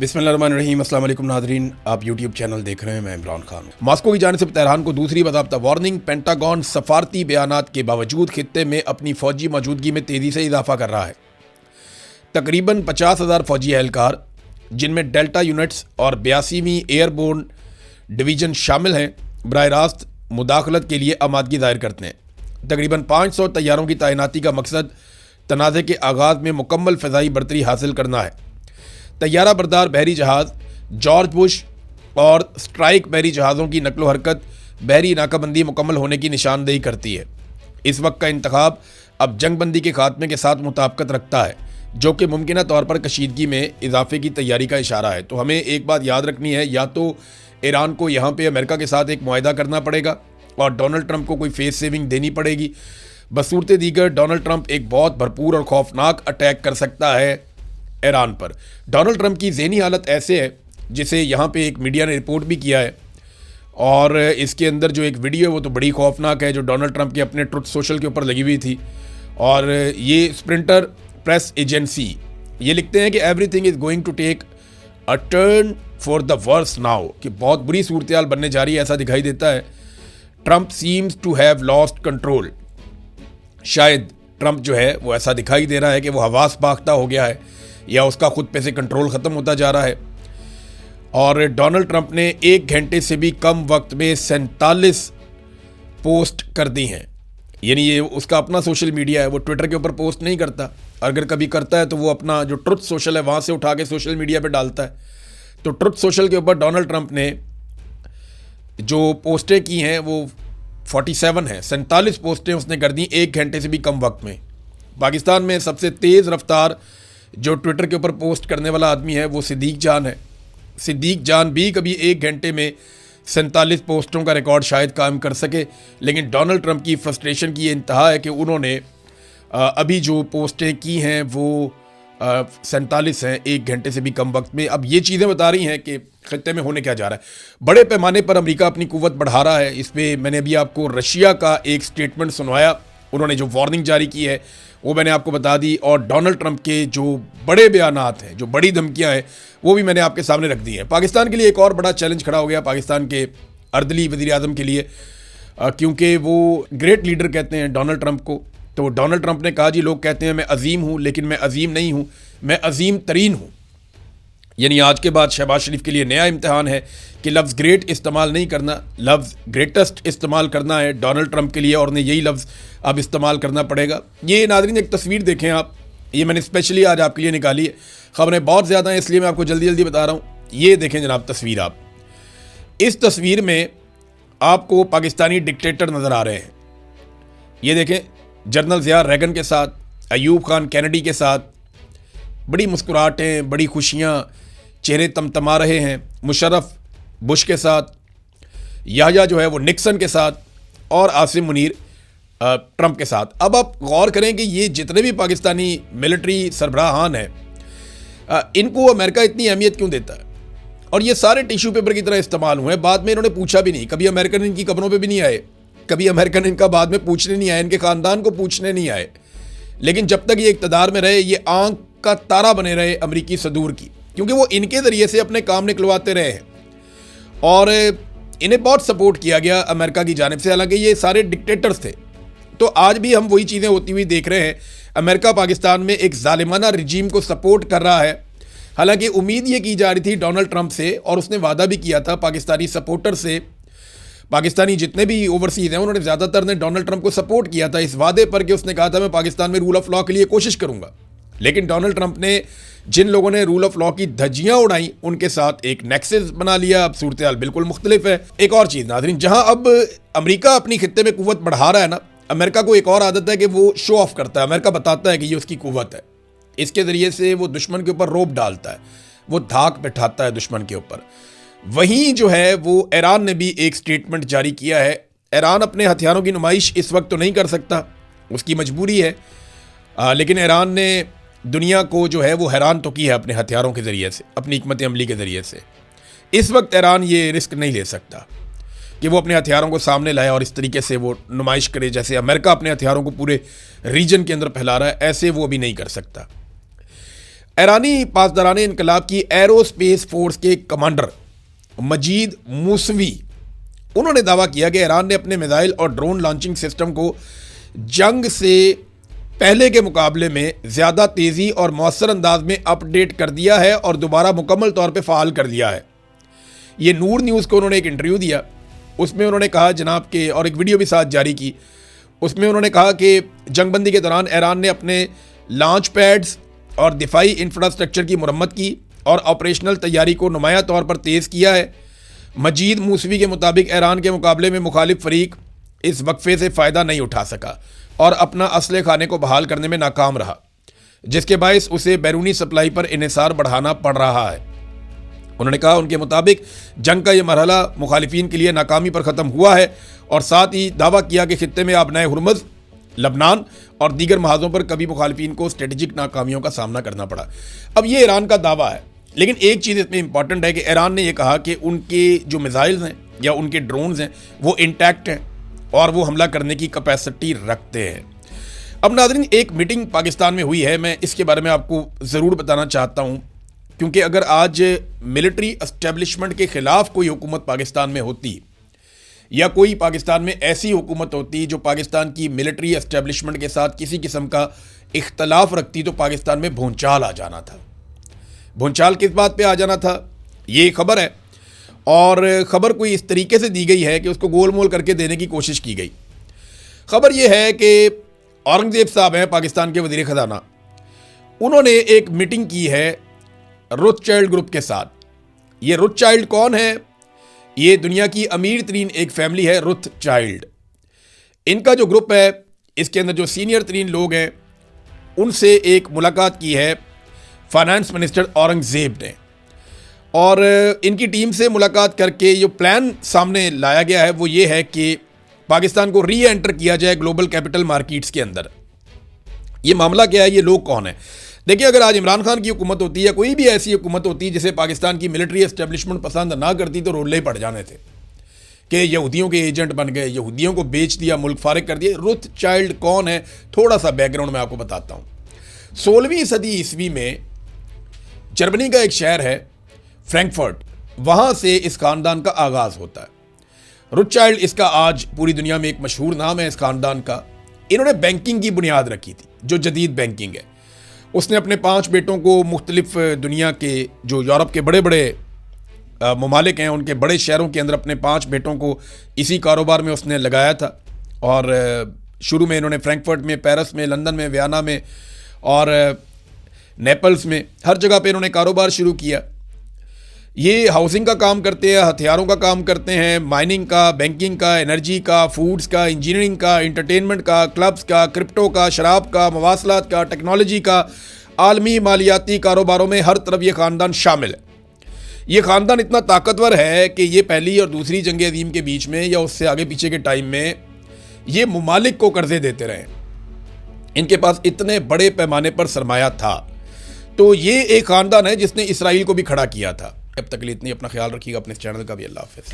बिस्मिल्लाहिर्रहमानिर्रहीम। अस्सलाम वालेकुम नाज़रीन, आप यूट्यूब चैनल देख रहे हैं। मैं इमरान खान हूँ। मॉस्को की जानिब तेहरान को दूसरी बाज़ाब्ता वार्निंग। पेंटागन सफारती बयानात के बावजूद खित्ते में अपनी फ़ौजी मौजूदगी में तेज़ी से इजाफा कर रहा है। तकरीबन 50,000 फ़ौजी एहलकार, जिनमें डेल्टा यूनिट्स और 82वीं एयरबोर्न डिवीज़न शामिल हैं, बराह रास्त मुदाखलत के लिए आमादगी ज़ाहिर करते हैं। तकरीबन 500 तैयारों की तैनाती का मकसद तनाज़े के आगाज़ में मुकम्मल फ़ज़ाई बरतरी हासिल करना है। तैयारा बरदार बहरी जहाज़ जॉर्ज बुश और स्ट्राइक बहरी जहाज़ों की नकलो हरकत बहरी नाकाबंदी मुकम्मल होने की निशानदेही करती है। इस वक्त का इंतखाब अब जंगबंदी के खात्मे के साथ मुताबिकत रखता है, जो कि मुमकिना तौर पर कशीदगी में इजाफे की तैयारी का इशारा है। तो हमें एक बात याद रखनी है, या तो ईरान को यहाँ पे अमेरिका के साथ एक मुआहदा करना पड़ेगा और डोनाल्ड ट्रंप को कोई फेस सेविंग देनी पड़ेगी। बसूरत दीगर डोनाल्ड ट्रंप एक बहुत भरपूर और खौफनाक अटैक कर सकता है ईरान पर। डोनाल्ड ट्रंप की ज़हनी हालत ऐसे है, जिसे यहाँ पे एक मीडिया ने रिपोर्ट भी किया है, और इसके अंदर जो एक वीडियो है वो तो बड़ी खौफनाक है, जो डोनाल्ड ट्रंप के अपने ट्रुथ सोशल के ऊपर लगी हुई थी। और ये स्प्रिंटर प्रेस एजेंसी ये लिखते हैं कि everything is going to take a turn for the worse now, कि बहुत बुरी सूरत हाल बनने जा रही है, ऐसा दिखाई देता है। Trump seems to have lost control. शायद ट्रंप जो है वो ऐसा दिखाई दे रहा है कि वो हवास बाख्ता हो गया है, या उसका खुद पे से कंट्रोल ख़त्म होता जा रहा है। और डोनाल्ड ट्रंप ने 1 घंटे से भी कम वक्त में 47 पोस्ट कर दी हैं। यानी ये उसका अपना सोशल मीडिया है, वो ट्विटर के ऊपर पोस्ट नहीं करता। अगर कभी करता है तो वो अपना जो ट्रुथ सोशल है वहाँ से उठा के सोशल मीडिया पे डालता है। तो ट्रुथ सोशल के ऊपर डोनाल्ड ट्रंप ने जो पोस्टें की हैं वो 47 हैं, 47 पोस्टें उसने कर दी 1 घंटे से भी कम वक्त में। पाकिस्तान में सबसे तेज़ रफ्तार जो ट्विटर के ऊपर पोस्ट करने वाला आदमी है वो सिद्दीक जान है। सिद्दीक जान भी कभी 1 घंटे में 47 पोस्टों का रिकॉर्ड शायद कायम कर सके, लेकिन डोनाल्ड ट्रंप की फ्रस्ट्रेशन की ये इंतहा है कि उन्होंने अभी जो पोस्टें की हैं वो 47 हैं 1 घंटे से भी कम वक्त में। अब ये चीज़ें बता रही हैं कि खत्ते में होने क्या जा रहा है। बड़े पैमाने पर अमेरिका अपनी कुव्वत बढ़ा रहा है। इस पर मैंने अभी आपको रशिया का एक स्टेटमेंट सुनवाया, उन्होंने जो वार्निंग जारी की है वो मैंने आपको बता दी, और डोनाल्ड ट्रंप के जो बड़े बयानात हैं, जो बड़ी धमकियां हैं, वो भी मैंने आपके सामने रख दी हैं। पाकिस्तान के लिए एक और बड़ा चैलेंज खड़ा हो गया, पाकिस्तान के अर्दली वज़ीर आज़म के लिए, क्योंकि वो ग्रेट लीडर कहते हैं डोनाल्ड ट्रंप को। तो डोनाल्ड ट्रंप ने कहा, जी लोग कहते हैं मैं अजीम हूँ, लेकिन मैं अजीम नहीं हूँ, मैं अजीम तरीन हूँ। यानी आज के बाद शहबाज शरीफ के लिए नया इम्तिहान है कि लफ्ज़ ग्रेट इस्तेमाल नहीं करना, लफ्ज़ ग्रेटेस्ट इस्तेमाल करना है डोनाल्ड ट्रंप के लिए, और उन्हें यही लफ्ज़ अब इस्तेमाल करना पड़ेगा। ये नाज़रीन एक तस्वीर देखें आप, ये मैंने स्पेशली आज आपके लिए निकाली है। ख़बरें बहुत ज़्यादा हैं इसलिए मैं आपको जल्दी जल्दी बता रहा हूँ। ये देखें जनाब तस्वीर, आप इस तस्वीर में आपको पाकिस्तानी डिक्टेटर नज़र आ रहे हैं। ये देखें, जनरल ज़िया रेगन के साथ, अयूब खान कैनेडी के साथ, बड़ी मुस्कुराहटें, बड़ी खुशियाँ, चेहरे तमतमा रहे हैं। मुशर्रफ बुश के साथ, याह्या जो है वो निक्सन के साथ, और आसिम मुनीर ट्रंप के साथ। अब आप गौर करें कि ये जितने भी पाकिस्तानी मिलिट्री सरबराहान हैं, इनको अमेरिका इतनी अहमियत क्यों देता है, और ये सारे टिश्यू पेपर की तरह इस्तेमाल हुए हैं। बाद में इन्होंने पूछा भी नहीं, कभी अमेरिकन इनकी कब्रों पे भी नहीं आए, कभी अमेरिकन इनका बाद में पूछने नहीं आए, इनके ख़ानदान को पूछने नहीं आए। लेकिन जब तक ये इक़्तिदार में रहे, ये आंख का तारा बने रहे अमरीकी सदूर की, क्योंकि वो इनके ज़रिए से अपने काम निकलवाते रहे हैं, और इन्हें बहुत सपोर्ट किया गया अमेरिका की जानिब से, हालांकि ये सारे डिक्टेटर्स थे। तो आज भी हम वही चीज़ें होती हुई देख रहे हैं। अमेरिका पाकिस्तान में एक जालिमाना रजीम को सपोर्ट कर रहा है। हालांकि उम्मीद ये की जा रही थी डोनाल्ड ट्रंप से, और उसने वादा भी किया था पाकिस्तानी सपोर्टर से, पाकिस्तानी जितने भी ओवरसीज़ हैं उन्होंने ज़्यादातर ने डोनाल्ड ट्रंप को सपोर्ट किया था इस वादे पर कि उसने कहा था मैं पाकिस्तान में रूल ऑफ लॉ के लिए कोशिश करूँगा। लेकिन डोनाल्ड ट्रंप ने जिन लोगों ने रूल ऑफ लॉ की धज्जियां उड़ाई, उनके साथ एक नेक्सस बना लिया। अब सूरत हाल बिल्कुल मुख्तलिफ है। एक और चीज़ नाज़रीन, जहां अब अमेरिका अपनी खित्ते में कुव्वत बढ़ा रहा है ना, अमेरिका को एक और आदत है कि वो शो ऑफ करता है। अमेरिका बताता है कि ये उसकी कुव्वत है, इसके ज़रिए से वो दुश्मन के ऊपर रोब डालता है, वो धाक बैठाता है दुश्मन के ऊपर। वहीं जो है वो ईरान ने भी एक स्टेटमेंट जारी किया है। ईरान अपने हथियारों की नुमाइश इस वक्त तो नहीं कर सकता, उसकी मजबूरी है, लेकिन ईरान ने दुनिया को जो है वो हैरान तो की है अपने हथियारों के ज़रिए से, अपनी हिकमत अमली के ज़रिए से। इस वक्त ईरान ये रिस्क नहीं ले सकता कि वो अपने हथियारों को सामने लाए और इस तरीके से वो नुमाइश करे जैसे अमेरिका अपने हथियारों को पूरे रीजन के अंदर फैला रहा है, ऐसे वो अभी नहीं कर सकता। ईरानी पासदारान इनकलाब की एरोस्पेस फोर्स के कमांडर मजीद मूसवी, उन्होंने दावा किया कि ईरान ने अपने मिसाइल और ड्रोन लॉन्चिंग सिस्टम को जंग से पहले के मुकाबले में ज़्यादा तेज़ी और मौसर अंदाज में अपडेट कर दिया है और दोबारा मुकम्मल तौर पे फ़ाल कर दिया है। ये नूर न्यूज़ को उन्होंने एक इंटरव्यू दिया, उसमें उन्होंने कहा जनाब के, और एक वीडियो भी साथ जारी की, उसमें उन्होंने कहा कि जंगबंदी के दौरान ईरान ने अपने लॉन्च पैड्स और दिफाई इंफ्रास्ट्रक्चर की मुरम्मत की और ऑपरेशनल तैयारी को नुमाया तौर पर तेज़ किया है। मजीद मूसवी के मुताबिक ईरान के मुकाबले में मुखालिफ फरीक इस वक्फे से फ़ायदा नहीं उठा सका और अपना असले खाने को बहाल करने में नाकाम रहा, जिसके बायस उसे बैरूनी सप्लाई पर इन्हिसार बढ़ाना पड़ रहा है। उन्होंने कहा उनके मुताबिक जंग का यह मरहला मुखालिफिन के लिए नाकामी पर ख़त्म हुआ है और साथ ही दावा किया कि खित्ते में आबनाए हुर्मुज़, लबनान और दीगर महाजों पर कभी मुखालिफिन को स्ट्रेटेजिक नाकामियों का सामना करना पड़ा। अब ये ईरान का दावा है, लेकिन एक चीज़ इसमें इंपॉर्टेंट है कि ईरान ने यह कहा कि उनके जो मिसाइल्स हैं या उनके ड्रोन्स हैं वो इंटैक्ट हैं और वो हमला करने की कैपेसिटी रखते हैं। अब नाज़रीन, एक मीटिंग पाकिस्तान में हुई है, मैं इसके बारे में आपको ज़रूर बताना चाहता हूँ, क्योंकि अगर आज मिलिट्री एस्टेब्लिशमेंट के ख़िलाफ़ कोई हुकूमत पाकिस्तान में होती या कोई पाकिस्तान में ऐसी हुकूमत होती जो पाकिस्तान की मिलिट्री एस्टेब्लिशमेंट के साथ किसी किस्म का इख्तलाफ रखती, तो पाकिस्तान में भूंचाल आ जाना था। भूंचाल किस बात पे आ जाना था, ये खबर है, और ख़बर कोई इस तरीके से दी गई है कि उसको गोल मोल करके देने की कोशिश की गई। ख़बर ये है कि औरंगज़ेब साहब हैं पाकिस्तान के वज़ीर ख़जाना, उन्होंने एक मीटिंग की है रोथचाइल्ड ग्रुप के साथ। ये रोथचाइल्ड कौन है? ये दुनिया की अमीर तरीन एक फैमिली है रोथचाइल्ड। इनका जो ग्रुप है, इसके अंदर जो सीनियर तरीन लोग हैं, उनसे एक मुलाकात की है फाइनेंस मिनिस्टर औरंगज़ेब ने, और इनकी टीम से मुलाकात करके जो प्लान सामने लाया गया है वो ये है कि पाकिस्तान को री एंटर किया जाए ग्लोबल कैपिटल मार्केट्स के अंदर। ये मामला क्या है, ये लोग कौन है? देखिए, अगर आज इमरान खान की हुकूमत होती या कोई भी ऐसी हुकूमत होती जिसे पाकिस्तान की मिलिट्री एस्टेब्लिशमेंट पसंद ना करती, तो रोले पड़ जाने थे कि यहूदियों के एजेंट बन गए, यहूदियों को बेच दिया, मुल्क फारिग कर दिया। रोथचाइल्ड कौन है, थोड़ा सा बैकग्राउंड मैं आपको बताता हूँ। 16वीं सदी ईस्वी में जर्मनी का एक शहर है फ्रैंकफर्ट, वहाँ से इस ख़ानदान का आगाज़ होता है। रोथचाइल्ड, इसका आज पूरी दुनिया में एक मशहूर नाम है इस ख़ानदान का। इन्होंने बैंकिंग की बुनियाद रखी थी, जो जदीद बैंकिंग है। उसने अपने 5 बेटों को मुख्तलिफ दुनिया के जो यूरोप के बड़े बड़े ममालिक हैं, उनके बड़े शहरों के अंदर अपने 5 बेटों को इसी कारोबार में उसने लगाया था। और शुरू में इन्होंने फ्रैंकफर्ट में, पेरिस में, लंदन में, वियना में और नेपल्स में, हर जगह पे इन्होंने कारोबार शुरू किया। ये हाउसिंग का काम करते हैं, हथियारों का काम करते हैं, माइनिंग का, बैंकिंग का, एनर्जी का, फूड्स का, इंजीनियरिंग का, इंटरटेनमेंट का, क्लब्स का, क्रिप्टो का, शराब का, मवासलात का, टेक्नोलॉजी का, आलमी मालियाती कारोबारों में हर तरफ ये ख़ानदान शामिल है। ये ख़ानदान इतना ताकतवर है कि ये पहली और दूसरी जंग अज़ीम के बीच में या उससे आगे पीछे के टाइम में ये ममालिक को कर्जे देते रहे। इनके पास इतने बड़े पैमाने पर सरमाया था। तो ये एक ख़ानदान है जिसने इसराइल को भी खड़ा किया था। अब तक के लिए इतनी, अपना ख्याल रखिएगा, अपने चैनल का भी। अल्लाह हाफ़िज़।